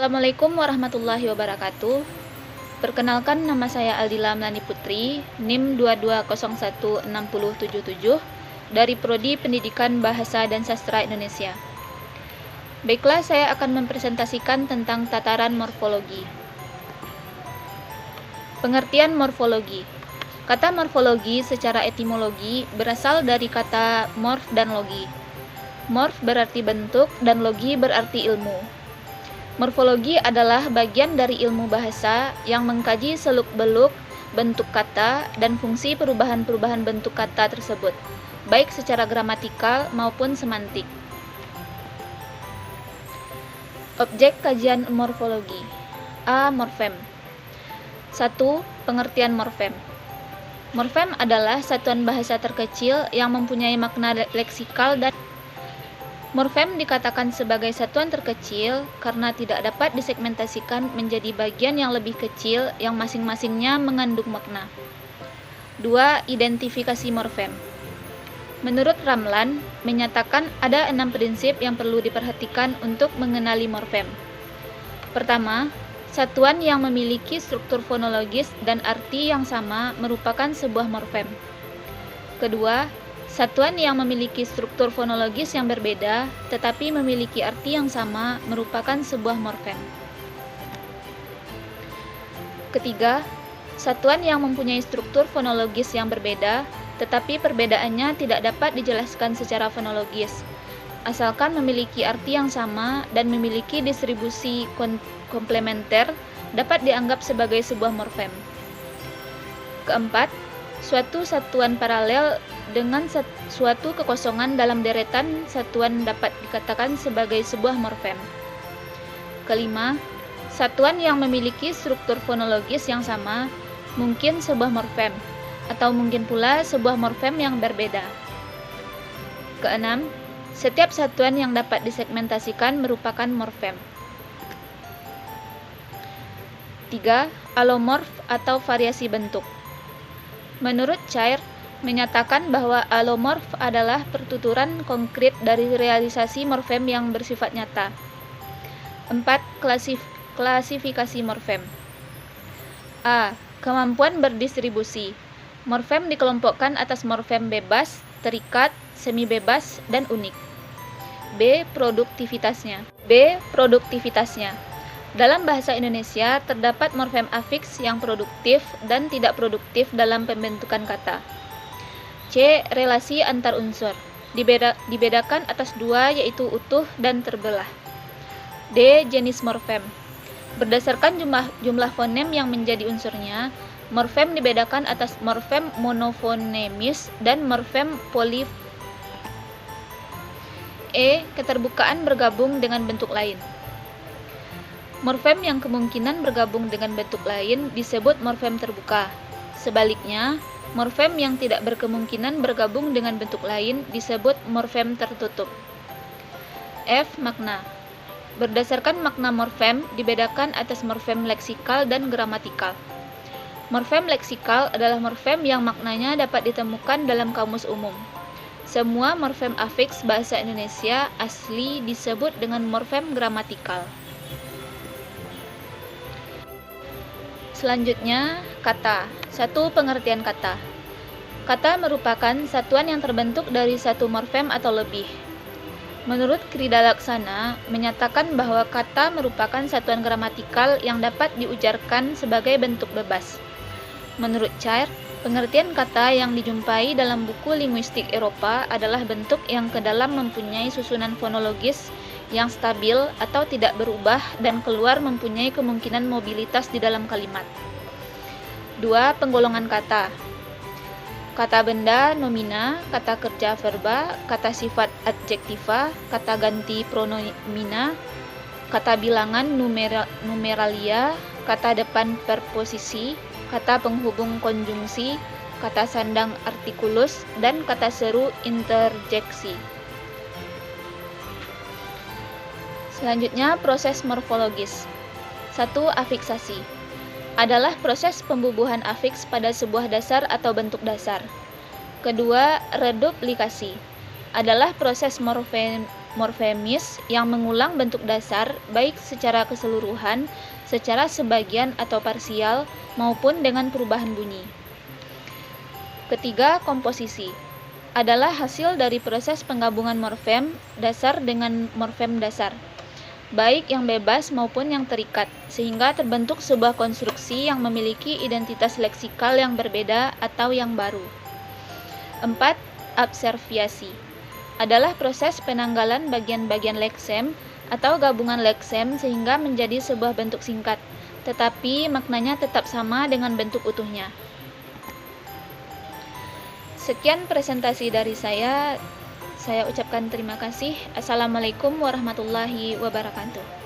Assalamualaikum warahmatullahi wabarakatuh. Perkenalkan, nama saya Aldila Melani Putri, NIM 22016077 dari Prodi Pendidikan Bahasa dan Sastra Indonesia. Baiklah, saya akan mempresentasikan tentang tataran morfologi. Pengertian morfologi. Kata morfologi secara etimologi berasal dari kata morf dan logi. Morf berarti bentuk dan logi berarti ilmu. Morfologi adalah bagian dari ilmu bahasa yang mengkaji seluk-beluk bentuk kata dan fungsi perubahan-perubahan bentuk kata tersebut, baik secara gramatikal maupun semantik. Objek kajian morfologi. A. Morfem. 1. Pengertian morfem. Morfem adalah satuan bahasa terkecil yang mempunyai makna leksikal dan morfem dikatakan sebagai satuan terkecil karena tidak dapat disegmentasikan menjadi bagian yang lebih kecil yang masing-masingnya mengandung makna. 2. Identifikasi morfem. Menurut Ramlan, menyatakan ada 6 prinsip yang perlu diperhatikan untuk mengenali morfem. Pertama, satuan yang memiliki struktur fonologis dan arti yang sama merupakan sebuah morfem. Kedua, satuan yang memiliki struktur fonologis yang berbeda tetapi memiliki arti yang sama merupakan sebuah morfem. Ketiga, satuan yang mempunyai struktur fonologis yang berbeda tetapi perbedaannya tidak dapat dijelaskan secara fonologis, asalkan memiliki arti yang sama dan memiliki distribusi komplementer dapat dianggap sebagai sebuah morfem. Keempat, suatu satuan paralel dengan suatu kekosongan dalam deretan satuan dapat dikatakan sebagai sebuah morfem. Kelima, satuan yang memiliki struktur fonologis yang sama mungkin sebuah morfem, atau mungkin pula sebuah morfem yang berbeda. Keenam, setiap satuan yang dapat disegmentasikan merupakan morfem. 3. Alomorf atau variasi bentuk. Menurut Chayre, menyatakan bahwa alomorf adalah pertuturan konkret dari realisasi morfem yang bersifat nyata. 4. Klasifikasi morfem. A. Kemampuan berdistribusi. Morfem dikelompokkan atas morfem bebas, terikat, semi bebas, dan unik. B. Produktivitasnya. Dalam bahasa Indonesia, terdapat morfem afiks yang produktif dan tidak produktif dalam pembentukan kata. C. Relasi antar unsur. Dibedakan atas dua, yaitu utuh dan terbelah. D. Jenis morfem. Berdasarkan jumlah fonem yang menjadi unsurnya, morfem dibedakan atas morfem monofonemis dan morfem polif. E. Keterbukaan bergabung dengan bentuk lain. Morfem yang kemungkinan bergabung dengan bentuk lain disebut morfem terbuka. Sebaliknya, morfem yang tidak berkemungkinan bergabung dengan bentuk lain disebut morfem tertutup. F. Makna. Berdasarkan makna morfem dibedakan atas morfem leksikal dan gramatikal. Morfem leksikal adalah morfem yang maknanya dapat ditemukan dalam kamus umum. Semua morfem afiks bahasa Indonesia asli disebut dengan morfem gramatikal. Selanjutnya, kata. 1. Pengertian kata. Kata merupakan satuan yang terbentuk dari satu morfem atau lebih. Menurut Kridalaksana, menyatakan bahwa kata merupakan satuan gramatikal yang dapat diujarkan sebagai bentuk bebas. Menurut Chayre, pengertian kata yang dijumpai dalam buku linguistik Eropa adalah bentuk yang kedalam mempunyai susunan fonologis yang stabil atau tidak berubah dan keluar mempunyai kemungkinan mobilitas di dalam kalimat. 2. Penggolongan kata. Kata benda nomina, kata kerja verba, kata sifat adjektiva, kata ganti pronomina, kata bilangan numeralia, kata depan perposisi, kata penghubung konjungsi, kata sandang artikulus, dan kata seru interjeksi. Selanjutnya, proses morfologis. 1. Afiksasi. Adalah proses pembubuhan afiks pada sebuah dasar atau bentuk dasar. Kedua, reduplikasi. Adalah proses morfemis yang mengulang bentuk dasar baik secara keseluruhan, secara sebagian atau parsial, maupun dengan perubahan bunyi. Ketiga, komposisi adalah hasil dari proses penggabungan morfem dasar dengan morfem dasar, baik yang bebas maupun yang terikat, sehingga terbentuk sebuah konstruksi yang memiliki identitas leksikal yang berbeda atau yang baru. 4. Abserviasi adalah proses penanggalan bagian-bagian leksem atau gabungan leksem sehingga menjadi sebuah bentuk singkat, tetapi maknanya tetap sama dengan bentuk utuhnya. Sekian presentasi dari saya ucapkan terima kasih. Assalamualaikum warahmatullahi wabarakatuh.